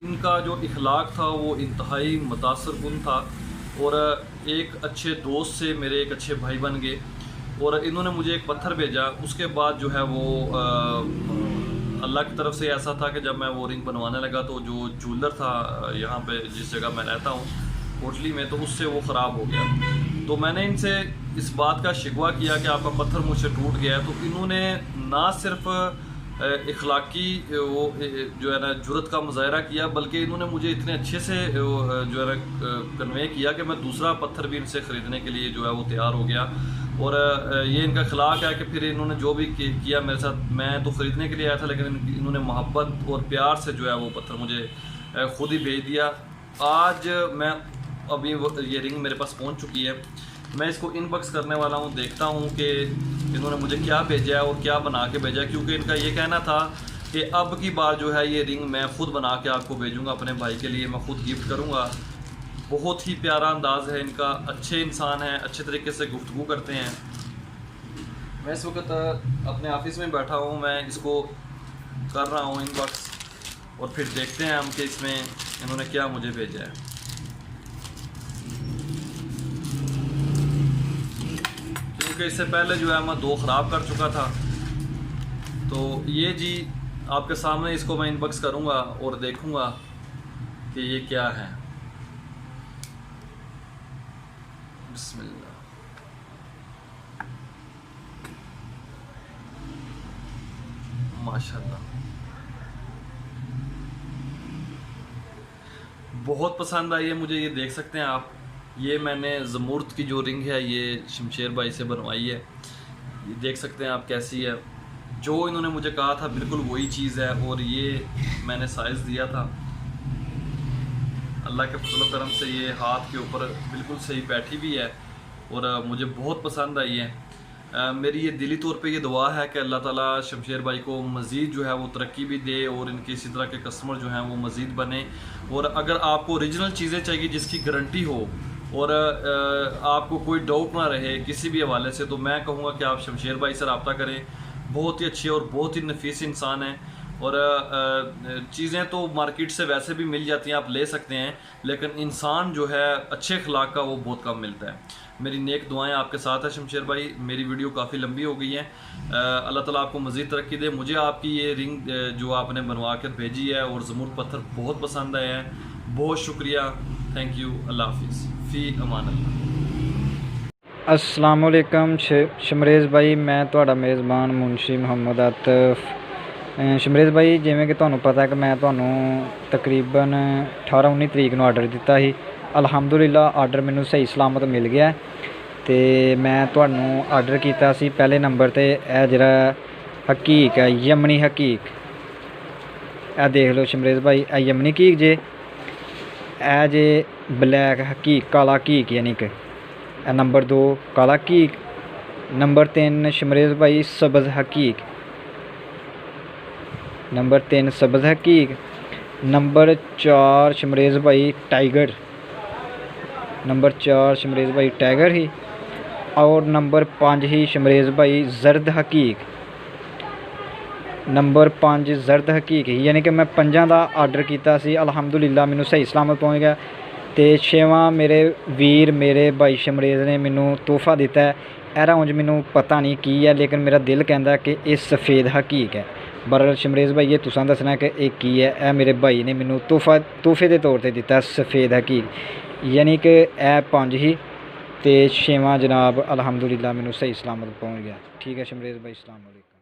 इनका जो इखलाक था वो इंतहाई मुतासरकुन था और एक अच्छे दोस्त से मेरे एक अच्छे भाई बन गए। और इन्होंने मुझे एक पत्थर भेजा, उसके बाद जो है वो अल्लाह की तरफ से ऐसा था कि जब मैं वो रिंग बनवाने लगा तो जो जूलर था यहाँ पे जिस जगह मैं रहता हूँ कोटली में, तो उससे वो ख़राब हो गया। तो मैंने इनसे इस बात का शिकवा किया कि आपका पत्थर मुझसे टूट गया है। तो इन्होंने ना सिर्फ इखलाकी वो जो है ना जुर्रत का मुजाहरा किया, बल्कि इन्होंने मुझे इतने अच्छे से जो है ना कन्वे किया कि मैं दूसरा पत्थर भी इनसे ख़रीदने के लिए जो है वो तैयार हो गया। और ये इनका अखलाक है कि फिर इन्होंने जो भी किया मेरे साथ, मैं तो ख़रीदने के लिए आया था लेकिन इन्होंने मोहब्बत और प्यार से जो है वो पत्थर मुझे ख़ुद ही भेज दिया। आज मैं अभी ये रिंग मेरे पास पहुंच चुकी है, मैं इसको इनबॉक्स करने वाला हूं, देखता हूं कि इन्होंने मुझे क्या भेजा है और क्या बना के भेजा है। क्योंकि इनका ये कहना था कि अब की बार जो है ये रिंग मैं ख़ुद बना के आपको भेजूँगा, अपने भाई के लिए मैं ख़ुद गिफ्ट करूँगा। बहुत ही प्यारा अंदाज़ है इनका, अच्छे इंसान हैं, अच्छे तरीके से गुफ्तगू करते हैं। मैं इस वक्त अपने ऑफिस में बैठा हूँ, मैं इसको कर रहा हूँ इनबॉक्स और फिर देखते हैं हम कि इसमें इन्होंने क्या मुझे भेजा है। क्योंकि इससे पहले जो है मैं 2 ख़राब कर चुका था। तो ये जी आपके सामने इसको मैं इनबॉक्स करूँगा और देखूँगा कि ये क्या है। बिस्मिल्लाह। माशाल्लाह, बहुत पसंद आई है मुझे, ये देख सकते हैं आप। ये मैंने ज़मूर्द की जो रिंग है ये शमशेर भाई से बनवाई है, ये देख सकते हैं आप कैसी है। जो इन्होंने मुझे कहा था बिल्कुल वही चीज़ है और ये मैंने साइज़ दिया था। अल्लाह के फजल करम से ये हाथ के ऊपर बिल्कुल सही बैठी भी है और मुझे बहुत पसंद आई है। मेरी ये दिली तौर पे ये दुआ है कि अल्लाह ताला शमशेर भाई को मज़ीद जो है वो तरक्की भी दे और इनके इसी तरह के कस्टमर जो हैं वो मज़ीद बने। और अगर आपको ओरिजिनल चीज़ें चाहिए जिसकी गारंटी हो और आपको कोई डाउट ना रहे किसी भी हवाले से, तो मैं कहूँगा कि आप शमशेर भाई से रब्ता करें। बहुत ही अच्छे और बहुत ही नफीस इंसान हैं। और चीज़ें तो मार्केट से वैसे भी मिल जाती हैं, आप ले सकते हैं, लेकिन इंसान जो है अच्छे अखलाक का वो बहुत कम मिलता है। मेरी नेक दुआएं आपके साथ है शमशेर भाई। मेरी वीडियो काफ़ी लंबी हो गई है, अल्लाह ताला आपको मज़ीद तरक्की दे। मुझे आपकी ये रिंग जो आपने बनवा कर भेजी है और ज़मूर्द पत्थर बहुत पसंद आए हैं, बहुत शुक्रिया, थैंक यू। अल्लाह हाफिज़, फ़ी अमान अल्लाह। अस्सलाम वालेकुम शमरेज़ भाई, मैं तुहाड़ा मेज़बान मुंशी मुहम्मद आतिफ। शमरेज़ भाई, जिवें कि तुहानूं पता है कि मैं तुहानूं तकरीबन 18-19 तरीक नूं आर्डर दिता ही। अलहमदुलिल्लाह आर्डर मैनूं सही सलामत मिल गया ते मैं तुहानूं आर्डर कीता सी पहले नंबर ते यह जिहड़ा हकीक है, यमनी हकीक, यह देख लो शमरेज़ भाई, यह यमनी हकीक जे, यह जे ब्लैक हकीक, काला हकीक, यानी कि नंबर 2 काला हकीक, नंबर 3 शमरेज़ भाई सब्ज़ हकीक, नंबर 3 सब्ज़ हकीक, नंबर 4 शमरेज़ भाई टाइगर, नंबर 4 शमरेज़ भाई टाइगर ही, और नंबर 5 ही शमरेज़ भाई जर्द हकीक, नंबर 5 जर्द हकीक ही। यानी कि मैं 5 का आर्डर किया सी, अलहमदुलिल्लाह मैनू सही सलामत पहुँच गया। तो 6वां मेरे वीर मेरे भाई शमरेज़ ने मैनू तोहफा दिता है। एरा उंज मैनू पता नहीं की है, लेकिन मेरा दिल कहता कि ये सफ़ेद हकीक है। बहरहाल शमरेज़ भाई ये तुसां दसना कि एक की है। यह मेरे भाई ने मैनू तोहफे के तौर पर दिता सफ़ेद हकीक, यानी कि यह 5 ही तो 6वां जनाब अलहमदुलिल्लाह मैनू सही सलामत पहुँच गया। ठीक है शमरेज़ भाई, अस्सलाम वालेकुम।